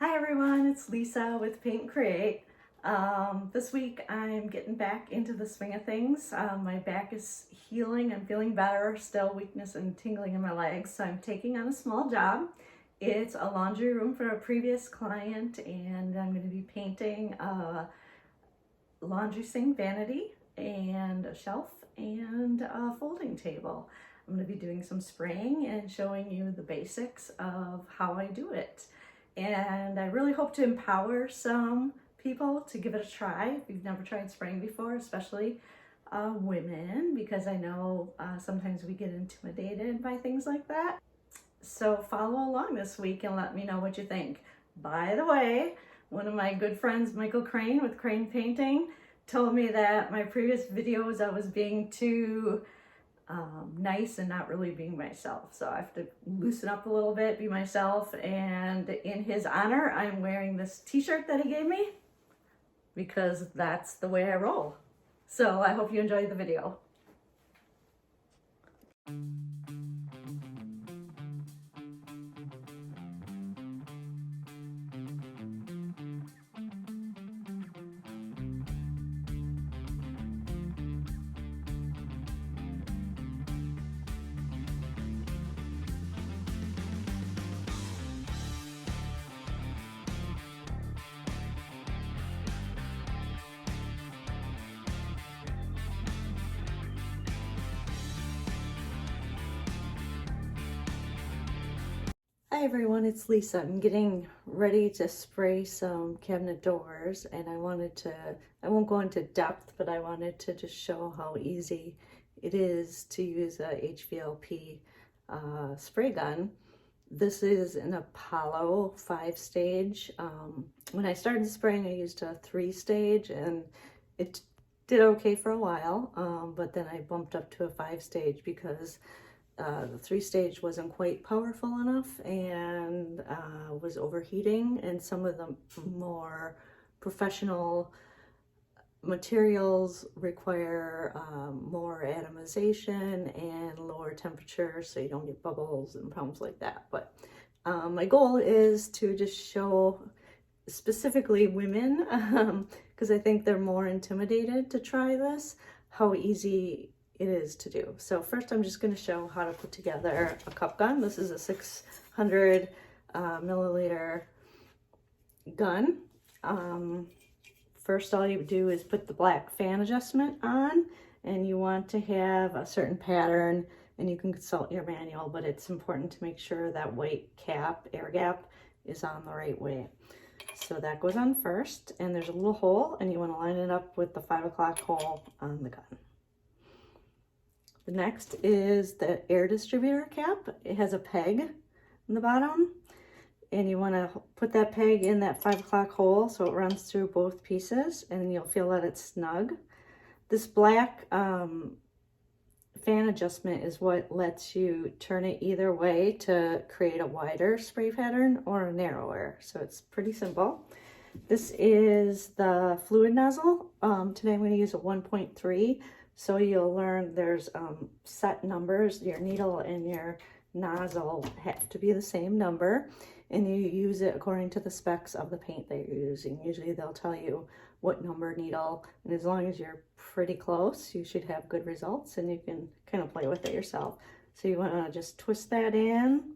Hi everyone, it's Lisa with Paint and Create. This week I'm getting back into the swing of things. My back is healing, I'm feeling better, still weakness and tingling in my legs, so I'm taking on a small job. It's a laundry room for a previous client, and I'm going to be painting a laundry sink vanity and a shelf and a folding table. I'm going to be doing some spraying and showing you the basics of how I do it. And I really hope to empower some people to give it a try if you've never tried spraying before, especially women, because I know sometimes we get intimidated by things like that. So follow along this week and let me know what you think. By the way, one of my good friends, Michael Crane with Crane Painting, told me that my previous videos I was being too nice and not really being myself. So I have to loosen up a little bit, be myself. And in his honor, I'm wearing this t-shirt that he gave me because that's the way I roll. So I hope you enjoyed the video. Hi everyone, it's Lisa. I'm getting ready to spray some cabinet doors, and I won't go into depth, but I wanted to just show how easy it is to use a hvlp spray gun. This is an Apollo 5-stage. When I started spraying, I used a 3-stage, and it did okay for a while, but then I bumped up to a 5-stage because the 3-stage wasn't quite powerful enough and was overheating, and some of the more professional materials require more atomization and lower temperatures so you don't get bubbles and problems like that. But my goal is to just show specifically women, because I think they're more intimidated to try this, how easy it is to do. So first I'm just going to show how to put together a cup gun. This is a 600 milliliter gun. First, all you do is put the black fan adjustment on, and you want to have a certain pattern, and you can consult your manual, but it's important to make sure that white cap, air gap, is on the right way. So that goes on first, and there's a little hole, and you want to line it up with the 5 o'clock hole on the gun. The next is the air distributor cap. It has a peg in the bottom, and you want to put that peg in that 5 o'clock hole so it runs through both pieces, and you'll feel that it's snug. This black fan adjustment is what lets you turn it either way to create a wider spray pattern or a narrower, so it's pretty simple. This is the fluid nozzle. Today I'm going to use a 1.3. So you'll learn there's set numbers. Your needle and your nozzle have to be the same number, and you use it according to the specs of the paint that you're using. Usually they'll tell you what number needle, and as long as you're pretty close, you should have good results, and you can kind of play with it yourself. So you want to just twist that in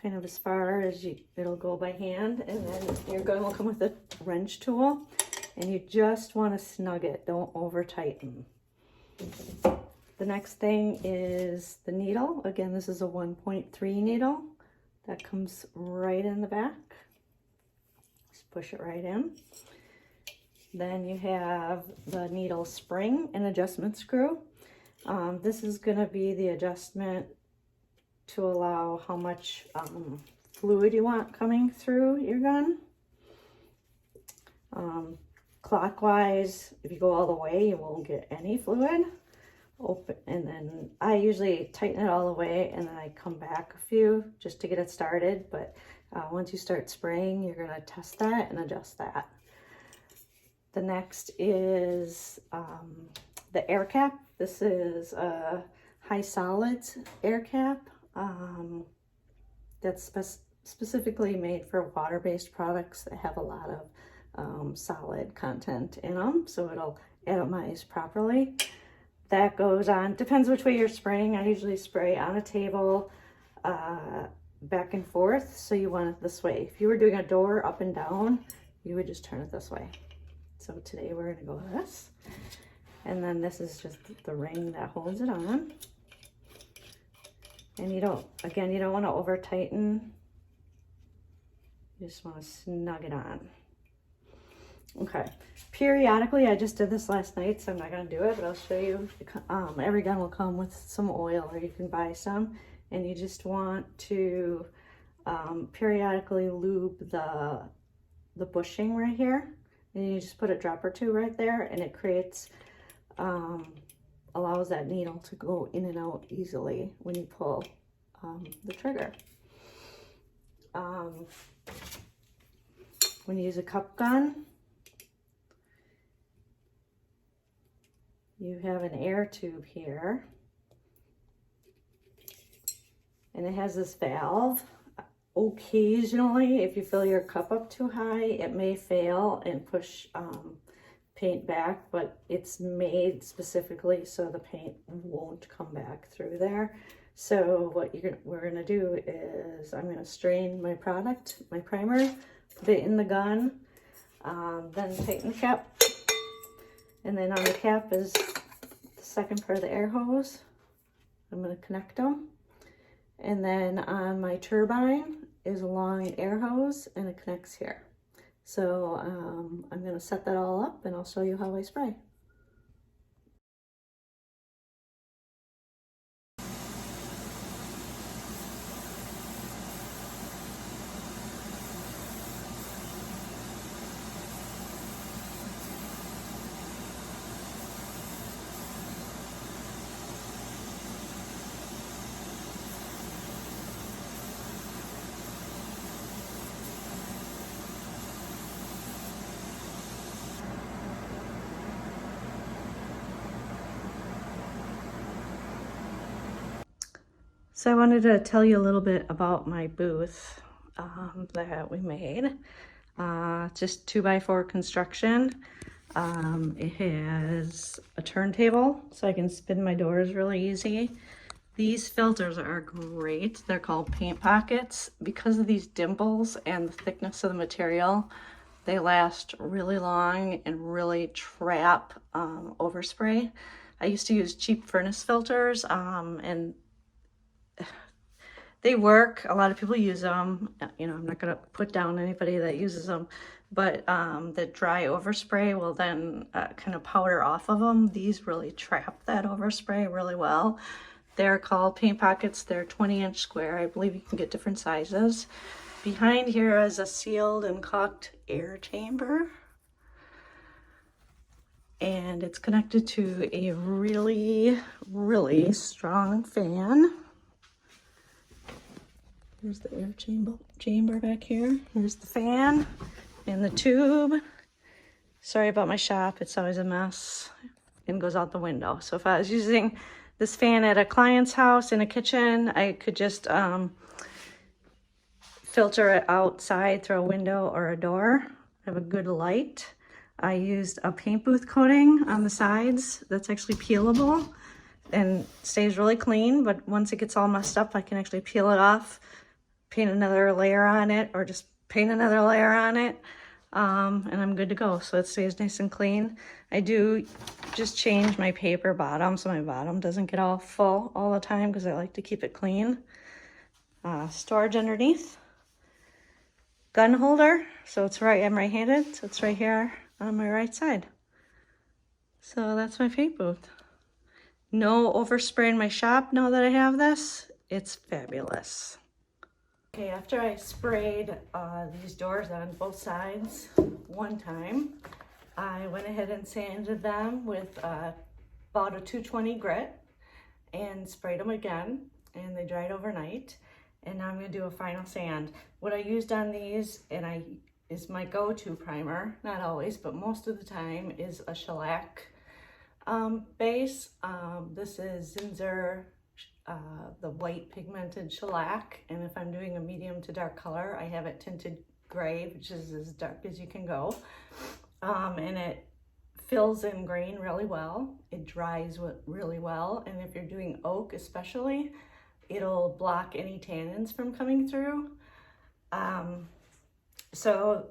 kind of as far as it'll go by hand, and then your gun will come with a wrench tool. And you just want to snug it, don't over tighten. The next thing is the needle. Again, this is a 1.3 needle that comes right in the back. Just push it right in. Then you have the needle spring and adjustment screw. This is going to be the adjustment to allow how much fluid you want coming through your gun. Clockwise, if you go all the way, you won't get any fluid. Open, and then I usually tighten it all the way, and then I come back a few just to get it started. But once you start spraying, you're going to test that and adjust that. The next is the air cap. This is a high solids air cap that's specifically made for water-based products that have a lot of solid content in them, so it'll atomize properly. That goes on, depends which way you're spraying. I usually spray on a table, back and forth, so you want it this way. If you were doing a door up and down, you would just turn it this way. So today we're gonna go with this. And then this is just the ring that holds it on. And you don't want to over tighten. You just want to snug it on. Okay, periodically, I just did this last night, so I'm not going to do it, but I'll show you. Every gun will come with some oil, or you can buy some, and you just want to periodically lube the bushing right here, and you just put a drop or two right there, and it creates, allows that needle to go in and out easily when you pull the trigger. When you use a cup gun, you have an air tube here, and it has this valve. Occasionally, if you fill your cup up too high, it may fail and push paint back, but it's made specifically so the paint won't come back through there. So what we're gonna do is I'm gonna strain my product, my primer, put it in the gun, then tighten the cap, and then on the cap is the second part of the air hose. I'm gonna connect them, and then on my turbine is a long air hose, and it connects here. So I'm gonna set that all up, and I'll show you how I spray. So I wanted to tell you a little bit about my booth that we made. Just 2x4 construction. It has a turntable, so I can spin my doors really easy. These filters are great. They're called paint pockets. Because of these dimples and the thickness of the material, they last really long and really trap overspray. I used to use cheap furnace filters, and they work. A lot of people use them. You know, I'm not gonna put down anybody that uses them, but the dry overspray will then kind of powder off of them. These really trap that overspray really well. They're called paint pockets. They're 20-inch square. I believe you can get different sizes. Behind here is a sealed and caulked air chamber, and it's connected to a really, really strong fan. Here's the air chamber back here. Here's the fan and the tube. Sorry about my shop. It's always a mess and goes out the window. So if I was using this fan at a client's house in a kitchen, I could just filter it outside through a window or a door. I have a good light. I used a paint booth coating on the sides that's actually peelable and stays really clean, but once it gets all messed up, I can actually peel it off, paint another layer on it, or just paint another layer on it, and I'm good to go. So it stays nice and clean. I do just change my paper bottom so my bottom doesn't get all full all the time because I like to keep it clean. Storage underneath. Gun holder, so it's right, I'm right-handed, so it's right here on my right side. So that's my paint booth. No overspray in my shop now that I have this. It's fabulous. Okay, after I sprayed these doors on both sides one time, I went ahead and sanded them with about a 220 grit and sprayed them again, and they dried overnight. And now I'm gonna do a final sand. What I used on these, is my go-to primer, not always, but most of the time, is a shellac base. This is Zinsser the white pigmented shellac, and if I'm doing a medium to dark color, I have it tinted gray, which is as dark as you can go. And it fills in grain really well. It dries really well, and if you're doing oak especially, it'll block any tannins from coming through. So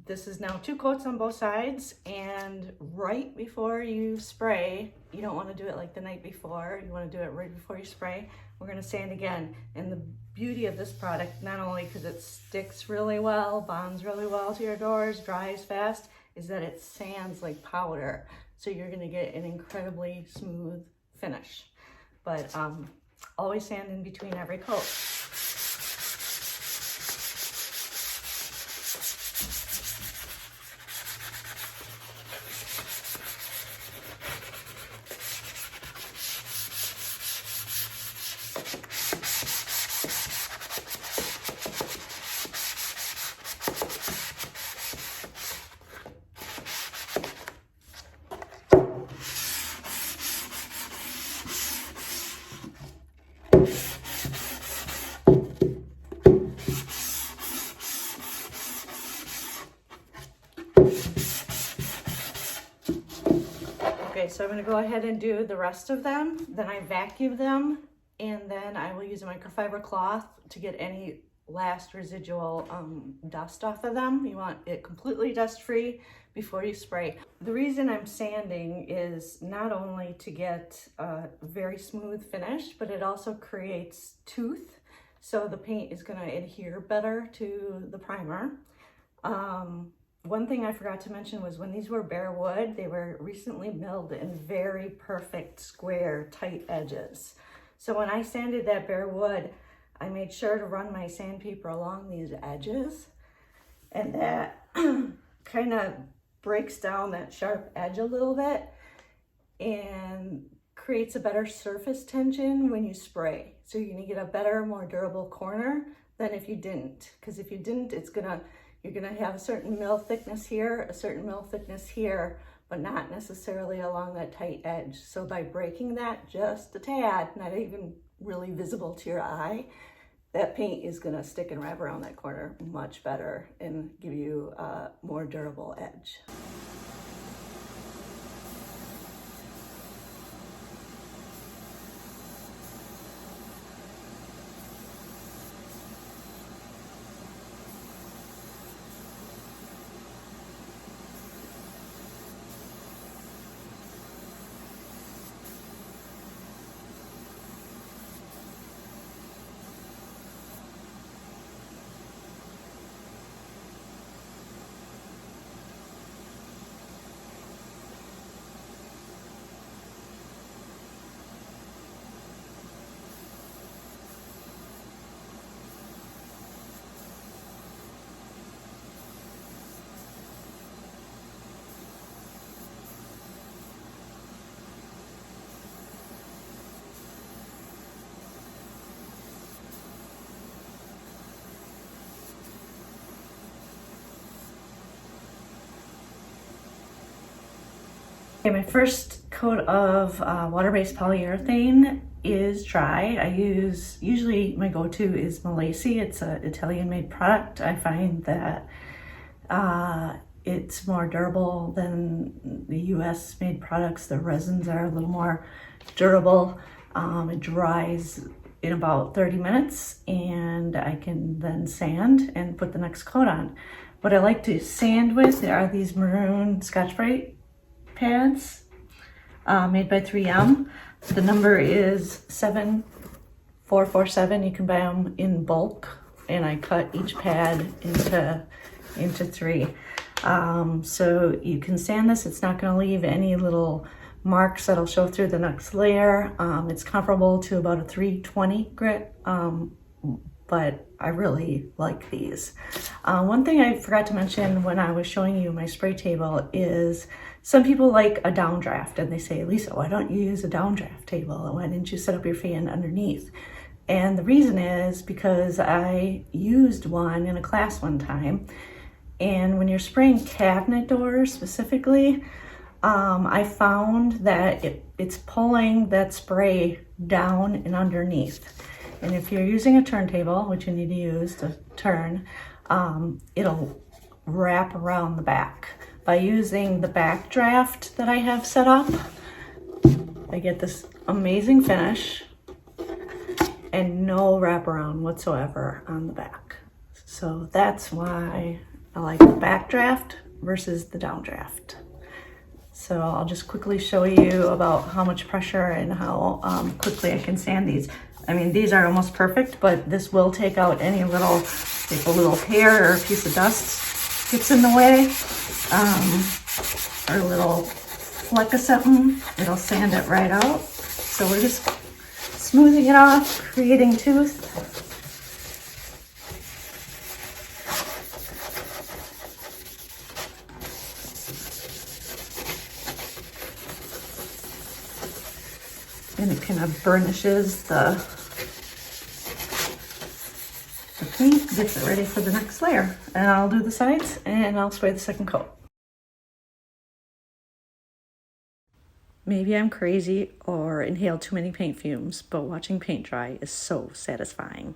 this is now 2 coats on both sides, and right before you spray, you don't want to do it like the night before, you want to do it right before you spray. We're going to sand again. And the beauty of this product, not only because it sticks really well, bonds really well to your doors, dries fast, is that it sands like powder. So you're going to get an incredibly smooth finish. But always sand in between every coat. Okay, so I'm going to go ahead and do the rest of them, then I vacuum them, and then I will use a microfiber cloth to get any last residual dust off of them. You want it completely dust-free before you spray. The reason I'm sanding is not only to get a very smooth finish, but it also creates tooth, so the paint is going to adhere better to the primer. One thing I forgot to mention was when these were bare wood, they were recently milled in very perfect square tight edges. So when I sanded that bare wood, I made sure to run my sandpaper along these edges, and that kind of breaks down that sharp edge a little bit and creates a better surface tension when you spray. So you're gonna get a better, more durable corner than if you didn't. Because if you didn't, you're gonna have a certain mill thickness here, a certain mill thickness here, but not necessarily along that tight edge. So by breaking that just a tad, not even really visible to your eye, that paint is gonna stick and wrap around that corner much better and give you a more durable edge. Okay, my first coat of water-based polyurethane is dry. Usually my go-to is Malacy. It's an Italian-made product. I find that it's more durable than the US-made products. The resins are a little more durable. It dries in about 30 minutes, and I can then sand and put the next coat on. What I like to sand with are these maroon Scotch-Brite pads made by 3M. The number is 7447. You can buy them in bulk, and I cut each pad into 3. So you can sand this. It's not going to leave any little marks that'll show through the next layer. It's comparable to about a 320 grit, but I really like these. One thing I forgot to mention when I was showing you my spray table is some people like a downdraft, and they say, Lisa, why don't you use a downdraft table? Why didn't you set up your fan underneath? And the reason is because I used one in a class one time, and when you're spraying cabinet doors specifically, I found that it's pulling that spray down and underneath. And if you're using a turntable, which you need to use to turn, it'll wrap around the back. By using the back draft that I have set up, I get this amazing finish and no wraparound whatsoever on the back. So that's why I like the back draft versus the down draft. So I'll just quickly show you about how much pressure and how quickly I can sand these. I mean, these are almost perfect, but this will take out any little, if a little hair or a piece of dust gets in the way, or a little fleck of something, it'll sand it right out. So we're just smoothing it off, creating tooth. And it kind of burnishes the paint, gets it ready for the next layer. And I'll do the sides and I'll spray the second coat. Maybe I'm crazy or inhale too many paint fumes, but watching paint dry is so satisfying.